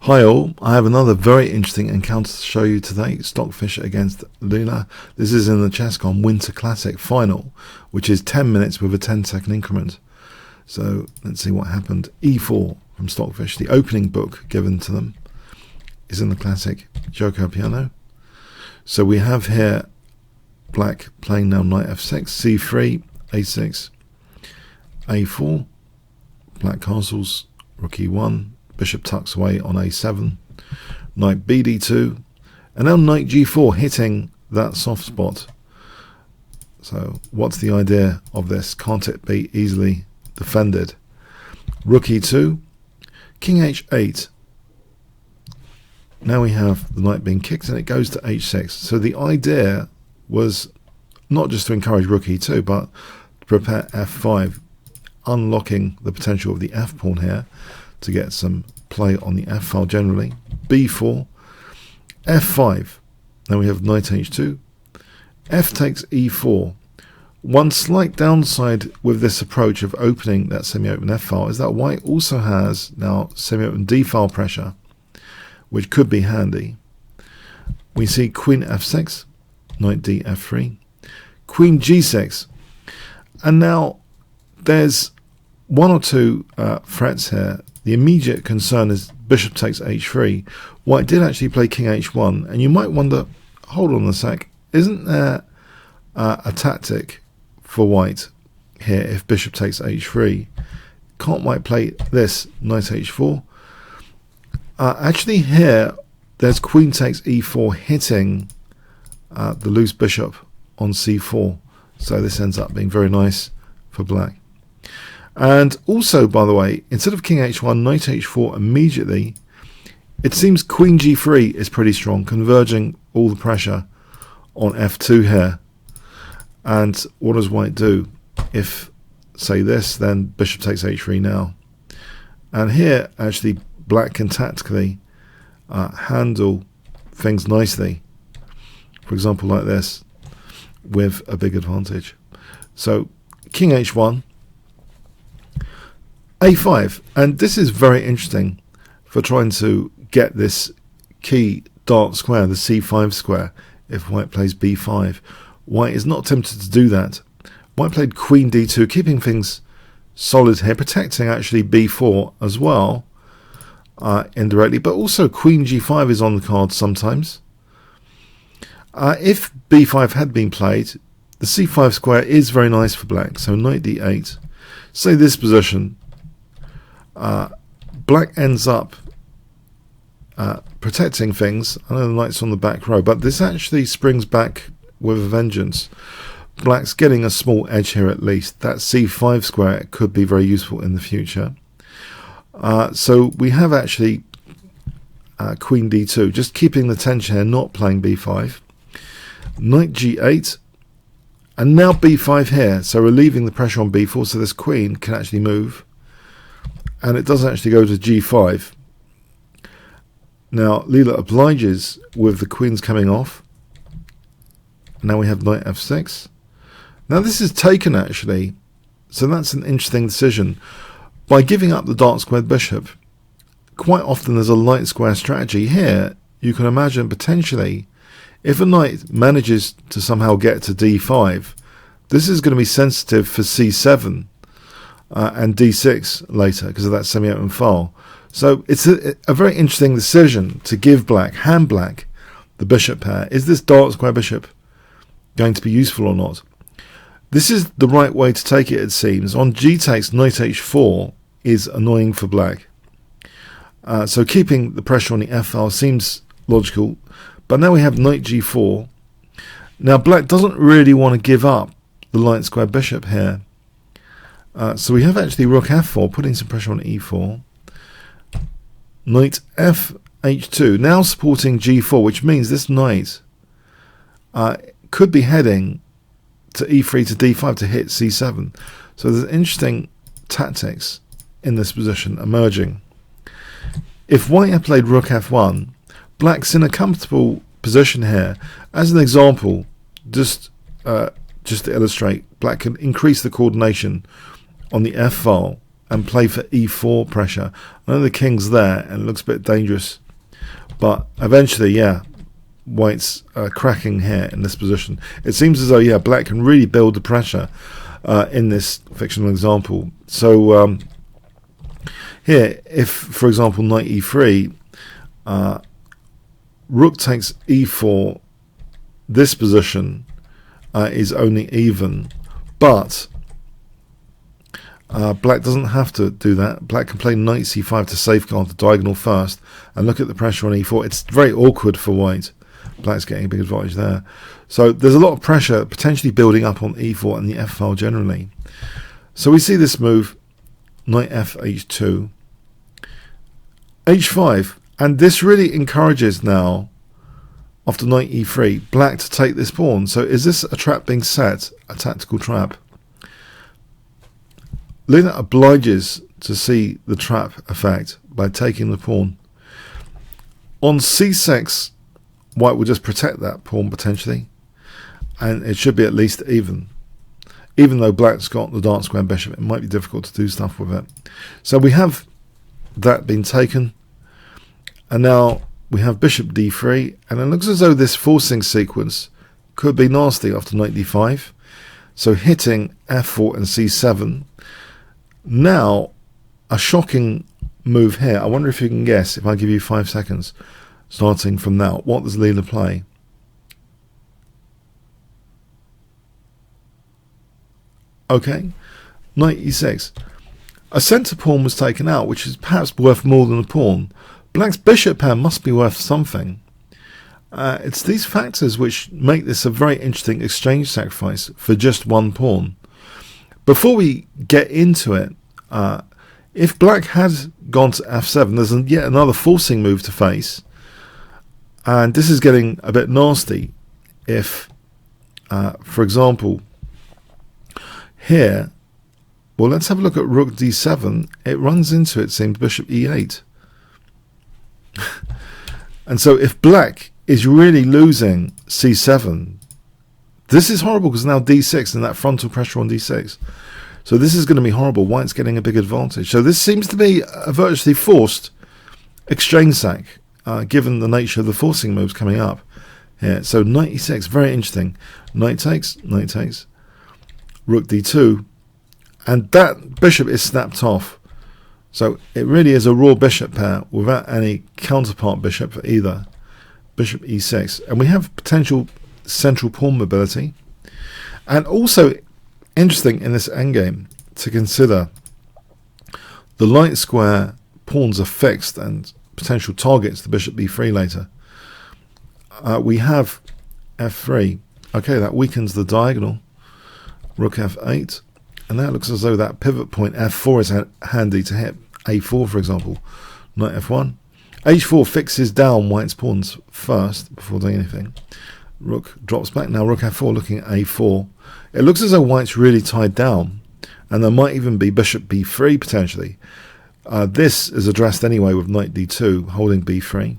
Hi all, I have another very interesting encounter to show you today. Stockfish against Leela. This is in the ChessCon Winter Classic final, which is 10 minutes with a 10-second increment. So let's see what happened. E4 from Stockfish, the opening book given to them, is in the classic Joker piano. So we have here black playing now knight f6, c3, a6, a4, black castles, rook e1, bishop tucks away on a7, knight bd2, and now knight g4 hitting that soft spot. So what's the idea of this? Can't it be easily defended? Rook e2, king h8. Now we have the knight being kicked and it goes to h6. So the idea was not just to encourage rook e2, but to prepare f5, unlocking the potential of the f pawn here to get some play on the f file generally. b4, f5. Now we have knight h2, f takes e4. One slight downside with this approach of opening that semi-open f file is that white also has now semi-open d file pressure, which could be handy. We see queen f6, knight d f3, queen g6, and now there's one or two threats here. The immediate concern is bishop takes h3. White did actually play king h1, and you might wonder, hold on a sec, isn't there a tactic for white here if bishop takes h3? Can't white play this, knight h4? Actually here, there's queen takes e4 hitting the loose bishop on c4. So this ends up being very nice for black. And also, by the way, instead of king h1, knight h4 immediately, it seems queen g3 is pretty strong, converging all the pressure on f2 here. And what does white do? If, say this, then bishop takes h3 now. And here, actually, black can tactically handle things nicely. For example, like this, with a big advantage. So, king h1, a5, and this is very interesting for trying to get this key dark square, the c5 square, if white plays b5. White is not tempted to do that. White played queen d2, keeping things solid here, protecting actually b4 as well, indirectly, but also queen g5 is on the card sometimes. If b5 had been played, the c5 square is very nice for black, so knight d8. Say this position, black ends up protecting things. I know the knight's on the back row, but this actually springs back with a vengeance. Black's getting a small edge here at least. That c5 square could be very useful in the future. So we have actually queen d2, just keeping the tension here, not playing b5. Knight g8, and now b5 here, so relieving the pressure on b4, so this queen can actually move. And it doesn't actually go to g5. Now Leela obliges with the queens coming off. Now we have knight f6. Now this is taken actually, so that's an interesting decision. By giving up the dark squared bishop, quite often there's a light square strategy. Here you can imagine potentially if a knight manages to somehow get to d5, this is going to be sensitive for c7. And d6 later because of that semi-open file. So it's a very interesting decision to give black, hand black, the bishop pair. Is this dark square bishop going to be useful or not? This is the right way to take it, it seems. On g takes, knight h4 is annoying for black. So keeping the pressure on the f file seems logical. But now we have knight g4. Now black doesn't really want to give up the light square bishop here. So we have actually rook f4, putting some pressure on e4. Knight f(h2), now supporting g4, which means this knight could be heading to e3 to d5 to hit c7. So there's interesting tactics in this position emerging. If white had played rook f1, black's in a comfortable position here. As an example, just to illustrate, black can increase the coordination on the f file and play for e4 pressure. I know the king's there and it looks a bit dangerous, but eventually, yeah, white's cracking here in this position. It seems as though, yeah, black can really build the pressure in this fictional example. So here, if, for example, knight e3, rook takes e4, this position is only even, but black doesn't have to do that. Black can play knight c5 to safeguard the diagonal first, and look at the pressure on e4. It's very awkward for white. Black's getting a big advantage there. So there's a lot of pressure potentially building up on e4 and the f file generally. So we see this move, knight f h2, h5, and this really encourages now, after knight e3, black to take this pawn. So is this a trap being set, a tactical trap? Leela obliges to see the trap effect by taking the pawn. On c6, white will just protect that pawn potentially, and it should be at least even. Even though black's got the dark square bishop, it might be difficult to do stuff with it. So we have that being taken, and now we have bishop d3, and it looks as though this forcing sequence could be nasty after knight d5. So hitting f4 and c7. Now, a shocking move here. I wonder if you can guess, if I give you 5 seconds, starting from now. What does Leela play? Okay, knight e6. A centre pawn was taken out, which is perhaps worth more than a pawn. Black's bishop pair must be worth something. It's these factors which make this a very interesting exchange sacrifice for just one pawn. Before we get into it, if black had gone to f7, there's yet another forcing move to face. And this is getting a bit nasty. If, for example, here, well, let's have a look at rook d7. It runs into, it seems, bishop e8. And so if black is really losing c7, this is horrible, because now d6 and that frontal pressure on d6. So this is going to be horrible. White's getting a big advantage. So this seems to be a virtually forced exchange sack, given the nature of the forcing moves coming up here. So knight e6, very interesting. Knight takes, rook d2, and that bishop is snapped off. So it really is a raw bishop pair without any counterpart bishop for either. Bishop e6, and we have potential central pawn mobility. And also interesting in this endgame to consider, the light square pawns are fixed and potential targets the bishop b3 later. We have f3. Okay, that weakens the diagonal. Rook f8, and that looks as though that pivot point f4 is handy to hit a4, for example. Knight f1. h4 fixes down white's pawns first before doing anything. Rook drops back. Now rook f4 looking at a4. It looks as though white's really tied down, and there might even be bishop b3 potentially. This is addressed anyway with knight d2 holding b3.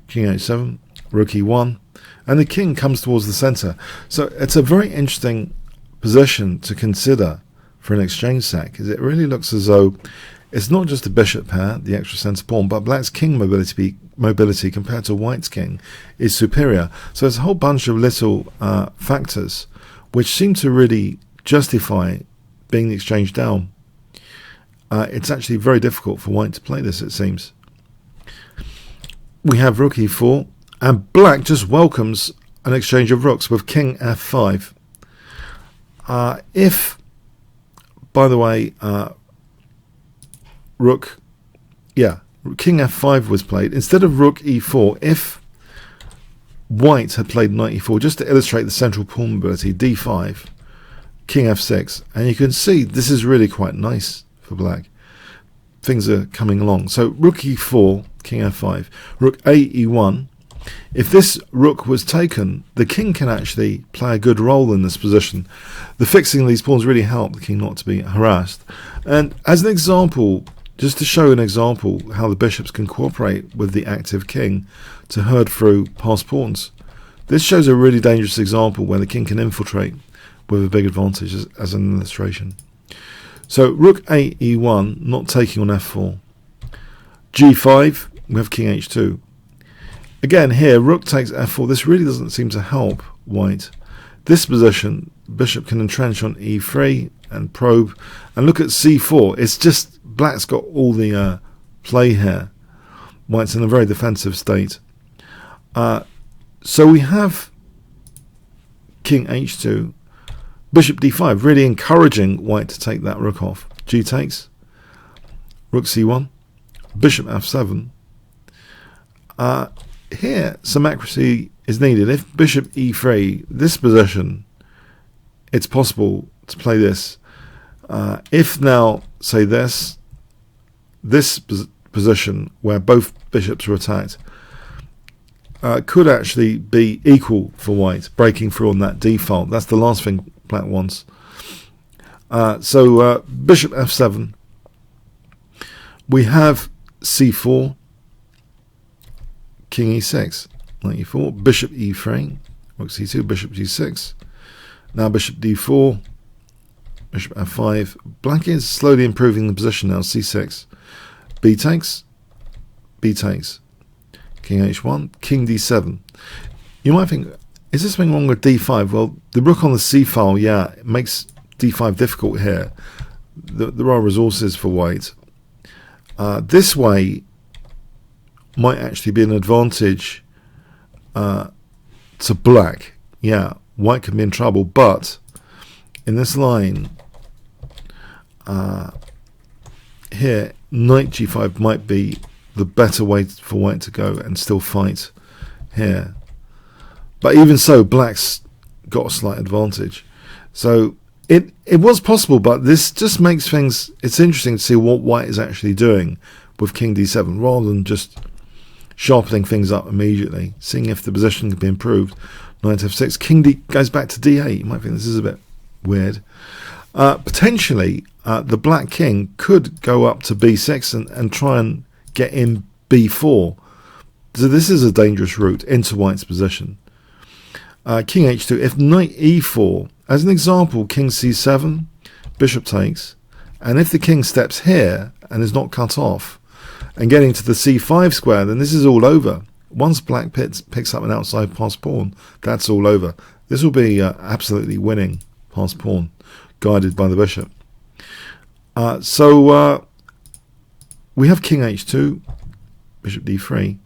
King h7, rook e1, and the king comes towards the center. So it's a very interesting position to consider for an exchange sack, because it really looks as though it's not just a bishop pair, the extra centre pawn, but black's king mobility compared to white's king is superior. So there's a whole bunch of little factors which seem to really justify being the exchange down. It's actually very difficult for white to play this, it seems. We have rook e4, and black just welcomes an exchange of rooks with king f5. If, by the way, king f5 was played instead of rook e4, if white had played knight e4, just to illustrate the central pawn mobility, d5, king f6, and you can see this is really quite nice for black. Things are coming along. So rook e4, king f5, rook a e1. If this rook was taken, the king can actually play a good role in this position. The fixing of these pawns really help the king not to be harassed. And as an example, just to show an example how the bishops can cooperate with the active king to herd through passed pawns, this shows a really dangerous example where the king can infiltrate with a big advantage as an illustration. So rook a e1, not taking on f4. g5, we have king h2. Again here, rook takes f4. This really doesn't seem to help white. This position, bishop can entrench on e3 and probe. And look at c4. It's just black's got all the play here. White's in a very defensive state. So we have king h2, bishop d5, really encouraging white to take that rook off. G takes, rook c1, bishop f7. Here, some accuracy is needed. If bishop e3, this position, it's possible to play this. If now, say this position where both bishops are attacked, could actually be equal for white, breaking through on that default. That's the last thing black wants. So bishop f7. We have c4, king e6, knight e4, bishop e3, rook c2, bishop g6. Now bishop d4, bishop f5. Black is slowly improving the position now. c6, b takes, b takes, king h1, king d7. You might think, is there something wrong with d5? Well, the rook on the c file, yeah, it makes d5 difficult here. There are resources for white. This way might actually be an advantage to black. Yeah, white can be in trouble, but in this line here, knight g5 might be the better way for white to go and still fight here. But even so, black's got a slight advantage. So it was possible, but this just makes things, it's interesting to see what white is actually doing with king d7 rather than just sharpening things up immediately, seeing if the position can be improved. Knight f6, king d goes back to d8. You might think this is a bit weird. Potentially, the black king could go up to b6 and try and get in b4. So this is a dangerous route into white's position. King h2, if knight e4, as an example, king c7, bishop takes, and if the king steps here and is not cut off, and getting to the c5 square, then this is all over. Once black picks up an outside passed pawn, that's all over. This will be absolutely winning passed pawn, guided by the bishop. So we have king h2, bishop d3,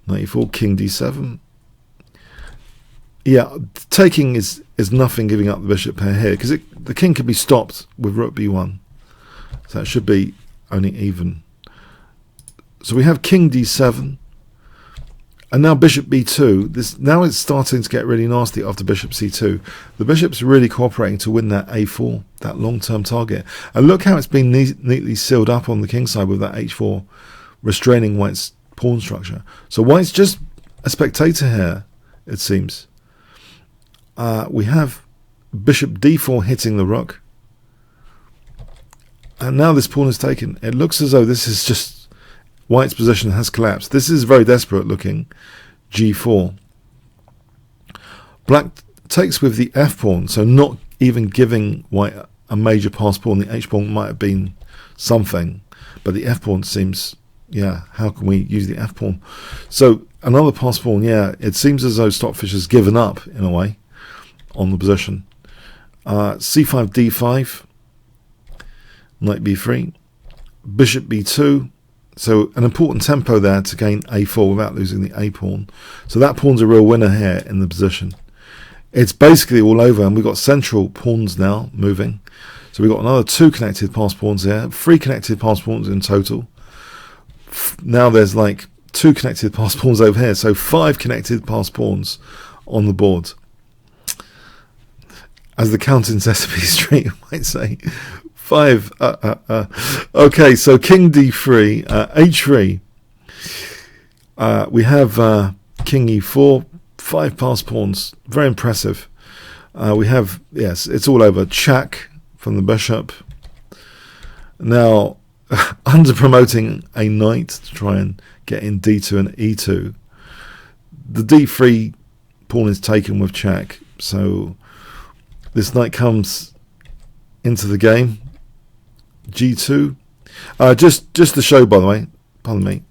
knight e4, king d7. Yeah, taking is nothing, giving up the bishop pair here, because the king can be stopped with rook b1. So that should be only even. So we have king d7, and now bishop b2. Now it's starting to get really nasty after bishop c2. The bishop's really cooperating to win that a4, that long-term target. And look how it's been neatly sealed up on the king side with that h4, restraining white's pawn structure. So white's just a spectator here, it seems. We have bishop d4 hitting the rook. And now this pawn is taken. It looks as though this is just white's position has collapsed. This is very desperate looking. g4. Black takes with the f pawn, so not even giving white a major passed pawn. The h pawn might have been something, but the f pawn seems, yeah, how can we use the f pawn? So another passed pawn, yeah, it seems as though Stockfish has given up in a way on the position. c5 d5, knight b3, bishop b2. So an important tempo there to gain a4 without losing the a pawn. So that pawn's a real winner here in the position. It's basically all over, and we've got central pawns now moving. So we've got another 2 connected passed pawns here, 3 connected passed pawns in total. Now there's like 2 connected passed pawns over here, so 5 connected passed pawns on the board. As the Count in Sesame Street might say. 5. Okay, so king d3, h3. We have king e4, 5 passed pawns. Very impressive. We have, yes, it's all over. Check from the bishop. Now, under promoting a knight to try and get in d2 and e2. The d3 pawn is taken with check. So this knight comes into the game. G2. Just to show, by the way, pardon me.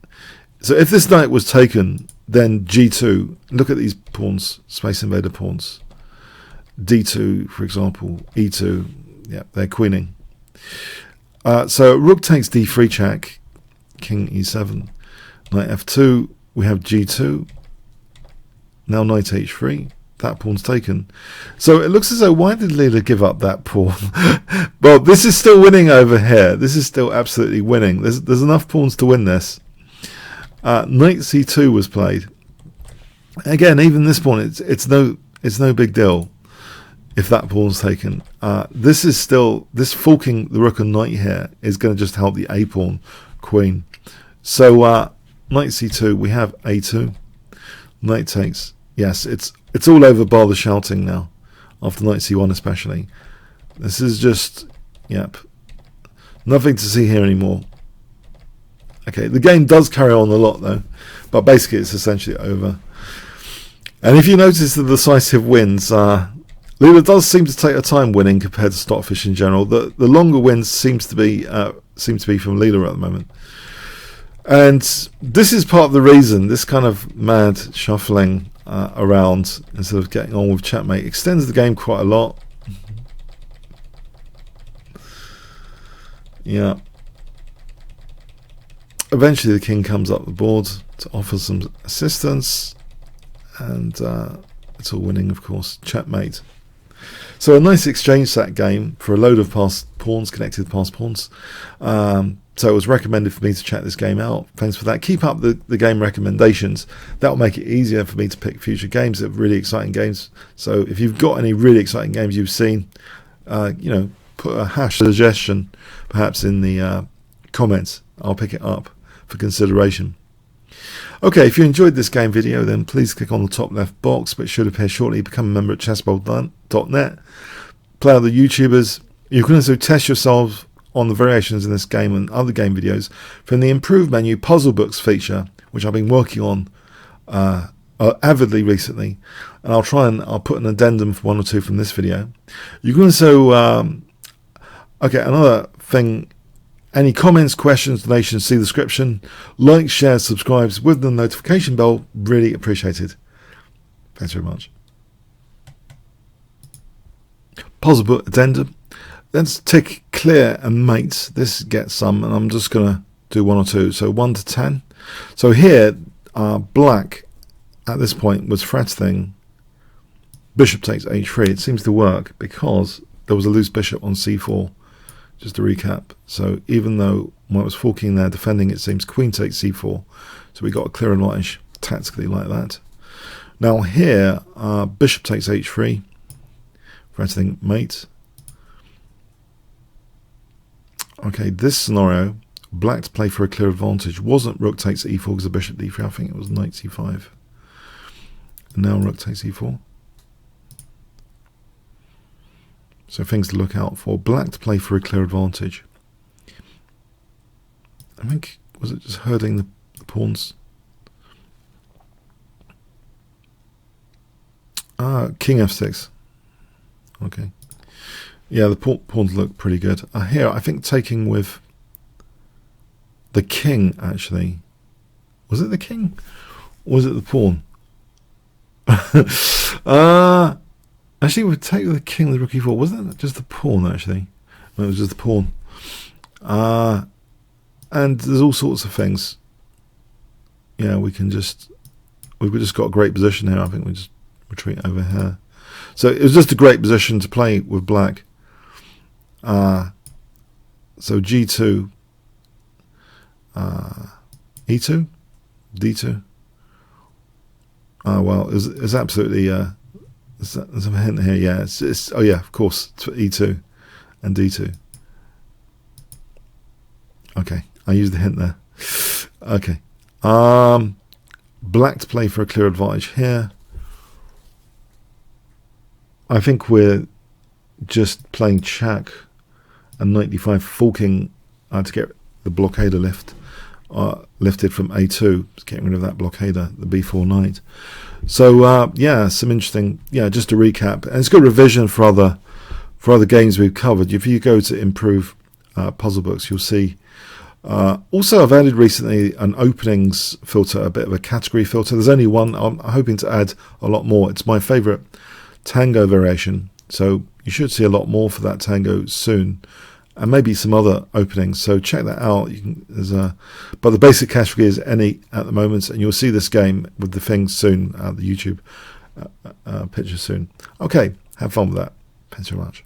So if this knight was taken, then G2, look at these pawns, Space Invader pawns. D2, for example, E2, yeah, they're queening. So rook takes D3 check, king E7, knight F2, we have G2, now knight H3, that pawn's taken. So it looks as though, why did Leela give up that pawn? Well, this is still winning over here. This is still absolutely winning. There's enough pawns to win this. Knight C2 was played. Again, even this pawn, it's no big deal if that pawn's taken. This is still, this forking the rook and knight here is going to just help the A pawn queen. So knight C2, we have A2, knight takes. Yes, it's all over bar the shouting now, after knight C1 especially. This is just, yep, nothing to see here anymore. Okay, the game does carry on a lot though, but basically it's essentially over. And if you notice the decisive wins, Leela does seem to take her time winning compared to Stockfish in general. The longer wins seems to be from Leela at the moment. And this is part of the reason this kind of mad shuffling around instead of getting on with checkmate extends the game quite a lot. Yeah. Eventually the king comes up the board to offer some assistance, and it's all winning, of course. Checkmate. So a nice exchange that game for a load of passed pawns, connected passed pawns. So it was recommended for me to check this game out. Thanks for that. Keep up the game recommendations. That will make it easier for me to pick future games that are really exciting games. So if you've got any really exciting games you've seen, put a hash suggestion perhaps in the comments. I'll pick it up for consideration. Okay, if you enjoyed this game video, then please click on the top left box, which should appear shortly. Become a member at chessbowl.net. Play other YouTubers. You can also test yourselves on the variations in this game and other game videos from the improved menu puzzle books feature, which I've been working on avidly recently, and I'll put an addendum for one or two from this video. You can also another thing, any comments, questions, donations, see the description. Like, share, subscribes with the notification bell, really appreciated. Thanks very much. Puzzle book addendum. Let's tick clear and mate. This gets some, and I'm just going to do one or two. So 1 to 10. So here, black at this point was threatening bishop takes h3. It seems to work because there was a loose bishop on c4. Just to recap. So even though white was forking there, defending, it seems queen takes c4. So we got a clear advantage tactically like that. Now here, bishop takes h3. Threatening mate. Okay, this scenario, black to play for a clear advantage, wasn't rook takes e4 because of bishop d3. I think it was knight c5. And now rook takes e4. So things to look out for. Black to play for a clear advantage. I think, was it just herding the pawns? King f6. Okay. Yeah, the pawns look pretty good. Here, I think taking with the king, actually. Was it the king? Or was it the pawn? Actually, we'd take the king, the rook e4. Wasn't it just the pawn, actually? No, it was just the pawn. And there's all sorts of things. Yeah, we've just got a great position here. I think we just retreat over here. So it was just a great position to play with black. So g2, e2, d2. Well, it's absolutely... There's a hint here, yeah. It's oh yeah, of course, it's e2 and d2. Okay, I used the hint there. Okay, black to play for a clear advantage here. I think we're just playing check and knight d5, forking to get the blockader lifted from a2, getting rid of that blockader, the b4 knight. So yeah, some interesting, just to recap, and it's good revision for other games we've covered. If you go to improve puzzle books, you'll see. Also, I've added recently an openings filter, a bit of a category filter. There's only one. I'm hoping to add a lot more. It's my favorite tango variation, so you should see a lot more for that tango soon, and maybe some other openings. So check that out. But the basic category is any at the moment, and you'll see this game with the things soon, the YouTube picture soon. Okay, have fun with that. Thanks very much.